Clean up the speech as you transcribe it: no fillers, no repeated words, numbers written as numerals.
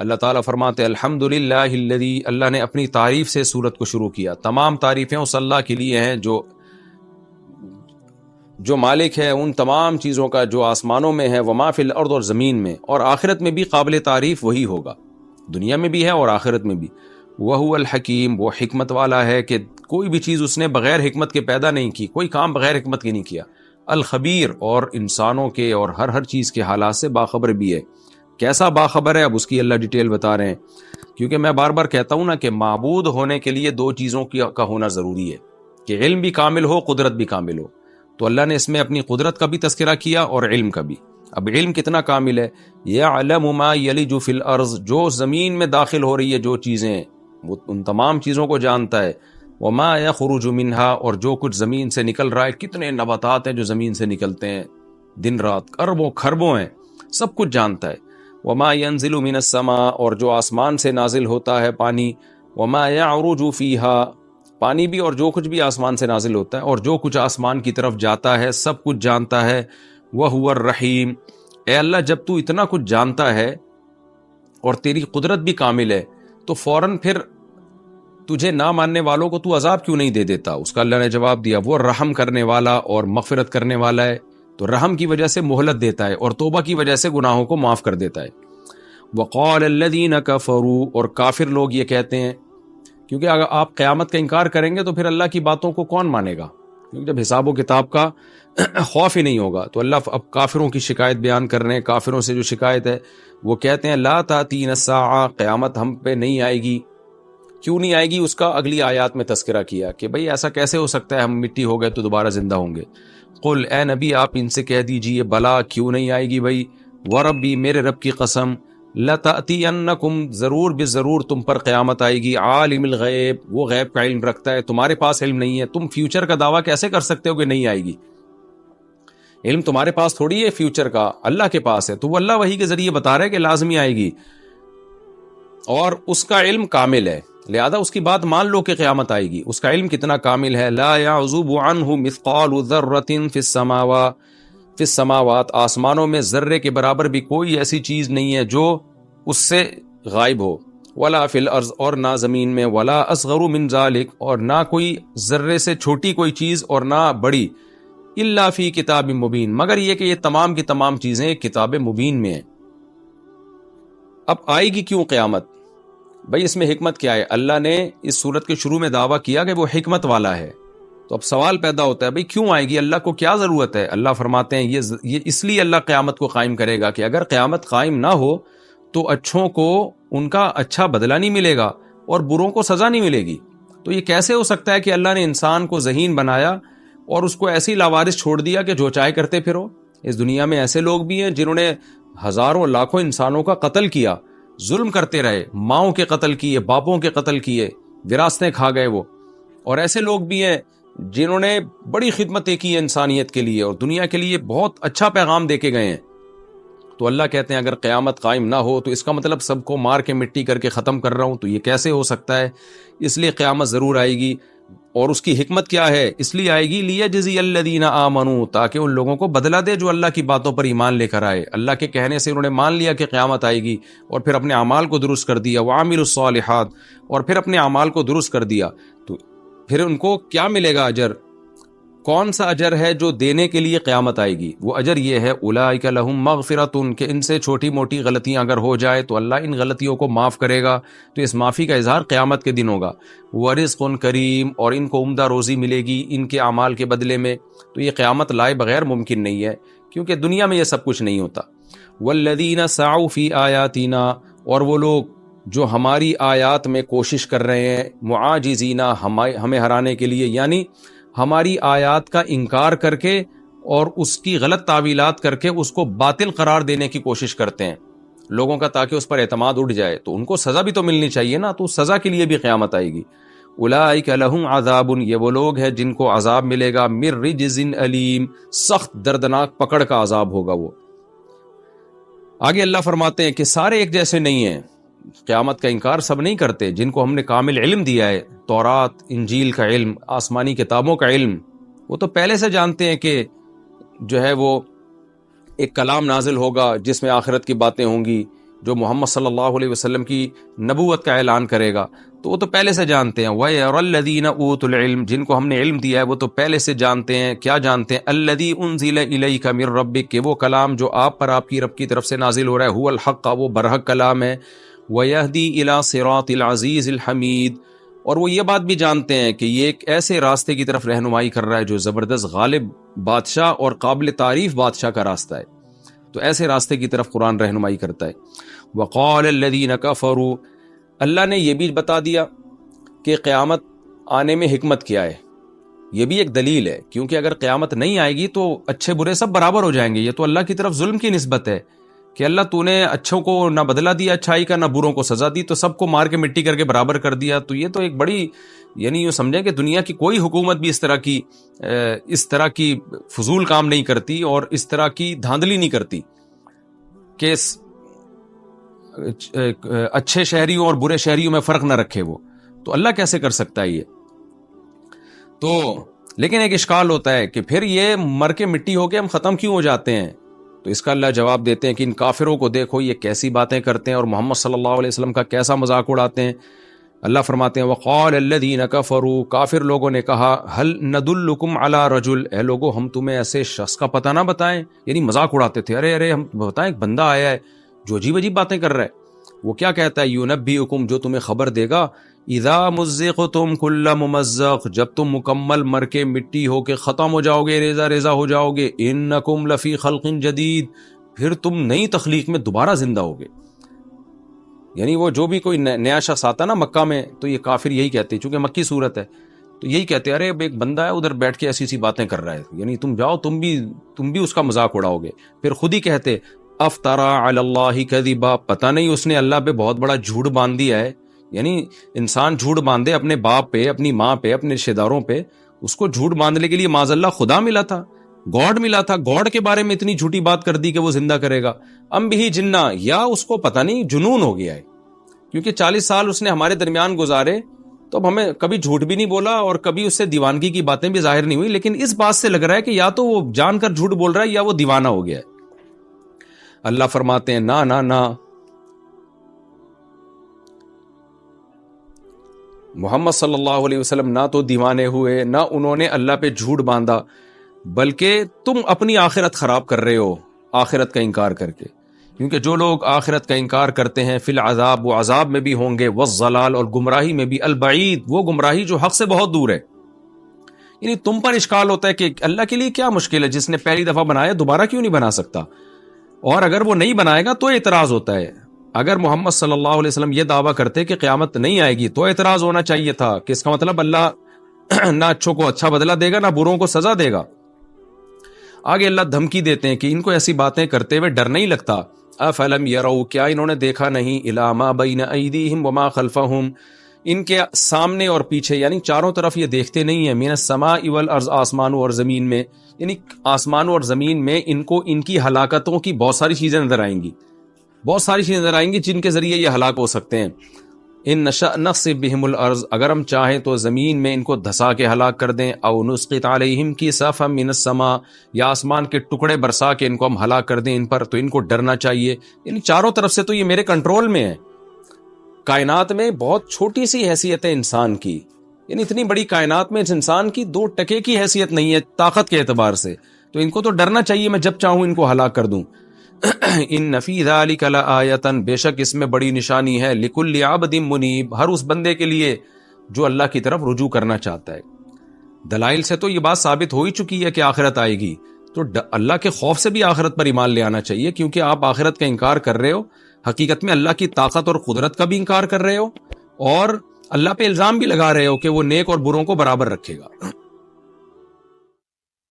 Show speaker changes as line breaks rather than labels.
اللہ تعالیٰ فرماتے الحمدللہ الذی، اللہ نے اپنی تعریف سے سورت کو شروع کیا. تمام تعریفیں اس اللہ کے لیے ہیں جو مالک ہے ان تمام چیزوں کا جو آسمانوں میں ہے، وما فی الارض، اور زمین میں، اور آخرت میں بھی قابل تعریف وہی ہوگا، دنیا میں بھی ہے اور آخرت میں بھی. وہو الحکیم، وہ حکمت والا ہے کہ کوئی بھی چیز اس نے بغیر حکمت کے پیدا نہیں کی، کوئی کام بغیر حکمت کے نہیں کیا. الخبیر، اور انسانوں کے اور ہر چیز کے حالات سے باخبر بھی ہے. کیسا باخبر ہے اب اس کی اللہ ڈیٹیل بتا رہے ہیں، کیونکہ میں بار بار کہتا ہوں نا کہ معبود ہونے کے لیے دو چیزوں کا ہونا ضروری ہے، کہ علم بھی کامل ہو، قدرت بھی کامل ہو. تو اللہ نے اس میں اپنی قدرت کا بھی تذکرہ کیا اور علم کا بھی. اب علم کتنا کامل ہے؟ یعلم ما یلج فی الارض، جو زمین میں داخل ہو رہی ہے جو چیزیں، وہ ان تمام چیزوں کو جانتا ہے. وما یخرج منہا، اور جو کچھ زمین سے نکل رہا ہے، کتنے نباتات ہیں جو زمین سے نکلتے ہیں دن رات، اربوں کھربوں ہیں، سب کچھ جانتا ہے. وما ينزل من السماء، اور جو آسمان سے نازل ہوتا ہے پانی. وما يعرج فیہا، پانی بھی اور جو کچھ بھی آسمان سے نازل ہوتا ہے اور جو کچھ آسمان کی طرف جاتا ہے سب کچھ جانتا ہے. وہو الرحیم، اے اللہ جب تو اتنا کچھ جانتا ہے اور تیری قدرت بھی کامل ہے تو فوراً پھر تجھے نہ ماننے والوں کو تو عذاب کیوں نہیں دے دیتا؟ اس کا اللہ نے جواب دیا وہ رحم کرنے والا اور مغفرت کرنے والا ہے، تو رحم کی وجہ سے مہلت دیتا ہے اور توبہ کی وجہ سے گناہوں کو معاف کر دیتا ہے. وقال الذین کفروا، اور کافر لوگ یہ کہتے ہیں، کیونکہ اگر آپ قیامت کا انکار کریں گے تو پھر اللہ کی باتوں کو کون مانے گا؟ کیونکہ جب حساب و کتاب کا خوف ہی نہیں ہوگا. تو اللہ اب کافروں کی شکایت بیان کر رہے ہیں. کافروں سے جو شکایت ہے وہ کہتے ہیں لا تاتینا الساعہ، قیامت ہم پہ نہیں آئے گی. کیوں نہیں آئے گی؟ اس کا اگلی آیات میں تذکرہ کیا کہ بھئی ایسا کیسے ہو سکتا ہے، ہم مٹی ہو گئے تو دوبارہ زندہ ہوں گے. قل، اے نبی آپ ان سے کہہ دیجئے بلا، کیوں نہیں آئے گی بھئی، وربی، میرے رب کی قسم، لتأتینکم، ضرور بضرور تم پر قیامت آئے گی. عالم الغیب، وہ غیب کا علم رکھتا ہے، تمہارے پاس علم نہیں ہے. تم فیوچر کا دعویٰ کیسے کر سکتے ہو کہ نہیں آئے گی؟ علم تمہارے پاس تھوڑی ہے فیوچر کا، اللہ کے پاس ہے. تو وہ اللہ وحی کے ذریعے بتا رہا ہے کہ لازمی آئے گی اور اس کا علم کامل ہے، لہذا اس کی بات مان لو کہ قیامت آئے گی. اس کا علم کتنا کامل ہے، لا یعزب عنہ مثقال ذرۃ فی السماوات، آسمانوں میں ذرے کے برابر بھی کوئی ایسی چیز نہیں ہے جو اس سے غائب ہو. ولا فی الارض، اور نہ زمین میں. ولا اصغر من ذلک، اور نہ کوئی ذرے سے چھوٹی کوئی چیز اور نہ بڑی. الا فی کتاب مبین، مگر یہ کہ یہ تمام کی تمام چیزیں کتاب مبین میں ہیں. اب آئے گی کیوں قیامت؟ بھئی اس میں حکمت کیا ہے؟ اللہ نے اس سورت کے شروع میں دعویٰ کیا کہ وہ حکمت والا ہے. تو اب سوال پیدا ہوتا ہے بھئی کیوں آئے گی، اللہ کو کیا ضرورت ہے؟ اللہ فرماتے ہیں یہ اس لیے اللہ قیامت کو قائم کرے گا کہ اگر قیامت قائم نہ ہو تو اچھوں کو ان کا اچھا بدلہ نہیں ملے گا اور بروں کو سزا نہیں ملے گی. تو یہ کیسے ہو سکتا ہے کہ اللہ نے انسان کو ذہین بنایا اور اس کو ایسی لاوارث چھوڑ دیا کہ جو چاہے کرتے پھرو؟ اس دنیا میں ایسے لوگ بھی ہیں جنہوں نے ہزاروں لاکھوں انسانوں کا قتل کیا، ظلم کرتے رہے، ماؤں کے قتل کیے، باپوں کے قتل کیے، وراثتیں کھا گئے وہ. اور ایسے لوگ بھی ہیں جنہوں نے بڑی خدمتیں کی انسانیت کے لیے اور دنیا کے لیے بہت اچھا پیغام دے کے گئے ہیں. تو اللہ کہتے ہیں اگر قیامت قائم نہ ہو تو اس کا مطلب سب کو مار کے مٹی کر کے ختم کر رہا ہوں، تو یہ کیسے ہو سکتا ہے؟ اس لیے قیامت ضرور آئے گی. اور اس کی حکمت کیا ہے؟ اس لیے آئے گی لیجزی الذین آمنوا، تاکہ ان لوگوں کو بدلہ دے جو اللہ کی باتوں پر ایمان لے کر آئے. اللہ کے کہنے سے انہوں نے مان لیا کہ قیامت آئے گی اور پھر اپنے اعمال کو درست کر دیا. وعملوا الصالحات، اور پھر اپنے اعمال کو درست کر دیا. تو پھر ان کو کیا ملے گا اجر؟ کون سا اجر ہے جو دینے کے لیے قیامت آئے گی؟ وہ اجر یہ ہے اولئک لہم مغفرۃ، کہ ان سے چھوٹی موٹی غلطیاں اگر ہو جائے تو اللہ ان غلطیوں کو معاف کرے گا. تو اس معافی کا اظہار قیامت کے دن ہوگا. ورزق کریم، اور ان کو عمدہ روزی ملے گی ان کے اعمال کے بدلے میں. تو یہ قیامت لائے بغیر ممکن نہیں ہے کیونکہ دنیا میں یہ سب کچھ نہیں ہوتا. والذین سعوا فی آیاتنا، اور وہ لوگ جو ہماری آیات میں کوشش کر رہے ہیں، معاجزین، ہمیں ہرانے کے لیے، یعنی ہماری آیات کا انکار کر کے اور اس کی غلط تعویلات کر کے اس کو باطل قرار دینے کی کوشش کرتے ہیں لوگوں کا، تاکہ اس پر اعتماد اٹھ جائے. تو ان کو سزا بھی تو ملنی چاہیے نا، تو سزا کے لیے بھی قیامت آئے گی. اولئک لہم عذاب، یہ وہ لوگ ہیں جن کو عذاب ملے گا، من رجز علیم، سخت دردناک پکڑ کا عذاب ہوگا وہ. آگے اللہ فرماتے ہیں کہ سارے ایک جیسے نہیں ہیں، قیامت کا انکار سب نہیں کرتے. جن کو ہم نے کامل علم دیا ہے، تورات، انجیل کا علم، آسمانی کتابوں کا علم، وہ تو پہلے سے جانتے ہیں کہ جو ہے وہ ایک کلام نازل ہوگا جس میں آخرت کی باتیں ہوں گی، جو محمد صلی اللہ علیہ وسلم کی نبوت کا اعلان کرے گا تو وہ تو پہلے سے جانتے ہیں. وَيَرَى الَّذِينَ أُوتُوا الْعِلْمَ، جن کو ہم نے علم دیا ہے وہ تو پہلے سے جانتے ہیں. کیا جانتے ہیں؟ الَّذِي أُنزِلَ إِلَيْكَ مِن رَبِّكَ، کہ وہ کلام جو آپ پر آپ کی رب کی طرف سے نازل ہو رہا ہے، هُوَ الْحَقُّ، وہ برحق کلام ہے. وَيَهْدِي إِلَى صِرَاطِ الْعَزِيزِ الْحَمِيدِ، اور وہ یہ بات بھی جانتے ہیں کہ یہ ایک ایسے راستے کی طرف رہنمائی کر رہا ہے جو زبردست غالب بادشاہ اور قابل تعریف بادشاہ کا راستہ ہے. تو ایسے راستے کی طرف قرآن رہنمائی کرتا ہے. وقال الذین کفروا، اللہ نے یہ بھی بتا دیا کہ قیامت آنے میں حکمت کیا ہے. یہ بھی ایک دلیل ہے، کیونکہ اگر قیامت نہیں آئے گی تو اچھے برے سب برابر ہو جائیں گے. یہ تو اللہ کی طرف ظلم کی نسبت ہے کہ اللہ تو نے اچھوں کو نہ بدلہ دیا اچھائی کا، نہ بروں کو سزا دی، تو سب کو مار کے مٹی کر کے برابر کر دیا. تو یہ تو ایک بڑی، یعنی یوں سمجھیں کہ دنیا کی کوئی حکومت بھی اس طرح کی فضول کام نہیں کرتی اور اس طرح کی دھاندلی نہیں کرتی کہ اچھے شہریوں اور برے شہریوں میں فرق نہ رکھے وہ. تو اللہ کیسے کر سکتا ہے یہ؟ تو لیکن ایک اشکال ہوتا ہے کہ پھر یہ مر کے مٹی ہو کے ہم ختم کیوں ہو جاتے ہیں؟ تو اس کا اللہ جواب دیتے ہیں کہ ان کافروں کو دیکھو یہ کیسی باتیں کرتے ہیں اور محمد صلی اللہ علیہ وسلم کا کیسا مذاق اڑاتے ہیں. اللہ فرماتے ہیں وقال الذین کفروا، کافر لوگوں نے کہا هل ندلکم علی رجل، اے لوگو ہم تمہیں ایسے شخص کا پتہ نہ بتائیں. یعنی مذاق اڑاتے تھے، ارے ہم بتائیں ایک بندہ آیا ہے جو عجیب عجیب باتیں کر رہا ہے. وہ کیا کہتا ہے؟ یونبئکم، جو تمہیں خبر دے گا، اذا مزقتم کل ممزق، جب تم مکمل مر کے مٹی ہو کے ختم ہو جاؤ گے، ریزہ ریزہ ہو جاؤ گے، انکم لفی خلق جدید، پھر تم نئی تخلیق میں دوبارہ زندہ ہوگے. یعنی وہ جو بھی کوئی نیا شخص آتا نا مکہ میں، تو یہ کافر یہی کہتے ہیں، چونکہ مکی صورت ہے تو یہی کہتے ہیں ارے ایک بندہ ہے ادھر بیٹھ کے ایسی باتیں کر رہا ہے، یعنی تم جاؤ تم بھی اس کا مذاق اڑاؤ گے. پھر خود ہی کہتے افطرا علی اللہ کذبا، پتہ نہیں اس نے اللہ پہ بہت بڑا جھوٹ باندھ دیا ہے. یعنی انسان جھوٹ باندھے اپنے باپ پہ، اپنی ماں پہ، اپنے رشتہ داروں پہ، اس کو جھوٹ باندھنے کے لیے معاذ اللہ خدا ملا تھا، گاڈ ملا تھا، گاڈ کے بارے میں اتنی جھوٹی بات کر دی کہ وہ زندہ کرے گا. ام بھی جنہ، یا اس کو پتہ نہیں جنون ہو گیا ہے، کیونکہ 40 سال اس نے ہمارے درمیان گزارے تو اب ہمیں کبھی جھوٹ بھی نہیں بولا اور کبھی اس سے دیوانگی کی باتیں بھی ظاہر نہیں ہوئی، لیکن اس بات سے لگ رہا ہے کہ یا تو وہ جان کر جھوٹ بول رہا ہے یا وہ دیوانہ ہو گیا ہے. اللہ فرماتے ہیں نہ محمد صلی اللہ علیہ وسلم نہ تو دیوانے ہوئے، نہ انہوں نے اللہ پہ جھوٹ باندھا، بلکہ تم اپنی آخرت خراب کر رہے ہو آخرت کا انکار کر کے. کیونکہ جو لوگ آخرت کا انکار کرتے ہیں فی العذاب، وہ عذاب میں بھی ہوں گے، والضلال، اور گمراہی میں بھی، البعید، وہ گمراہی جو حق سے بہت دور ہے. یعنی تم پر اشکال ہوتا ہے کہ اللہ کے لیے کیا مشکل ہے، جس نے پہلی دفعہ بنایا دوبارہ کیوں نہیں بنا سکتا؟ اور اگر وہ نہیں بنائے گا تو اعتراض ہوتا ہے. اگر محمد صلی اللہ علیہ وسلم یہ دعویٰ کرتے کہ قیامت نہیں آئے گی تو اعتراض ہونا چاہیے تھا کہ اس کا مطلب اللہ نہ اچھوں کو اچھا بدلہ دے گا نہ بروں کو سزا دے گا. آگے اللہ دھمکی دیتے ہیں کہ ان کو ایسی باتیں کرتے ہوئے ڈر نہیں لگتا. افلم یروا، کیا انہوں نے دیکھا نہیں، الی ما بین ایدیہم وما خلفہم، ان کے سامنے اور پیچھے، یعنی چاروں طرف یہ دیکھتے نہیں ہیں. من السماء والارض، آسمانوں اور زمین میں، یعنی آسمانوں اور زمین میں ان کو ان کی ہلاکتوں کی بہت ساری چیزیں نظر آئیں گی، بہت ساری چیزیں نظر آئیں گی جن کے ذریعے یہ ہلاک ہو سکتے ہیں. ان نشأ نخسف بہم الارض، اگر ہم چاہیں تو زمین میں ان کو دھسا کے ہلاک کر دیں. او نسقط علیہم کسفا من السماء، یا آسمان کے ٹکڑے برسا کے ان کو ہم ہلاک کر دیں ان پر. تو ان کو ڈرنا چاہیے، یعنی چاروں طرف سے تو یہ میرے کنٹرول میں ہے. کائنات میں بہت چھوٹی سی حیثیت ہے انسان کی، یعنی اتنی بڑی کائنات میں اس انسان کی 2 ٹکے کی حیثیت نہیں ہے طاقت کے اعتبار سے. تو ان کو تو ڈرنا چاہیے، میں جب چاہوں ان کو ہلاک کر دوں. ان فی ذلک لآیۃ، بے شک اس میں بڑی نشانی ہے، لکل عبد منیب، ہر اس بندے کے لیے جو اللہ کی طرف رجوع کرنا چاہتا ہے. دلائل سے تو یہ بات ثابت ہو ہی چکی ہے کہ آخرت آئے گی، تو اللہ کے خوف سے بھی آخرت پر ایمان لے آنا چاہیے، کیونکہ آپ آخرت کا انکار کر رہے ہو، حقیقت میں اللہ کی طاقت اور قدرت کا بھی انکار کر رہے ہو، اور اللہ پہ الزام بھی لگا رہے ہو کہ وہ نیک اور بروں کو برابر رکھے گا.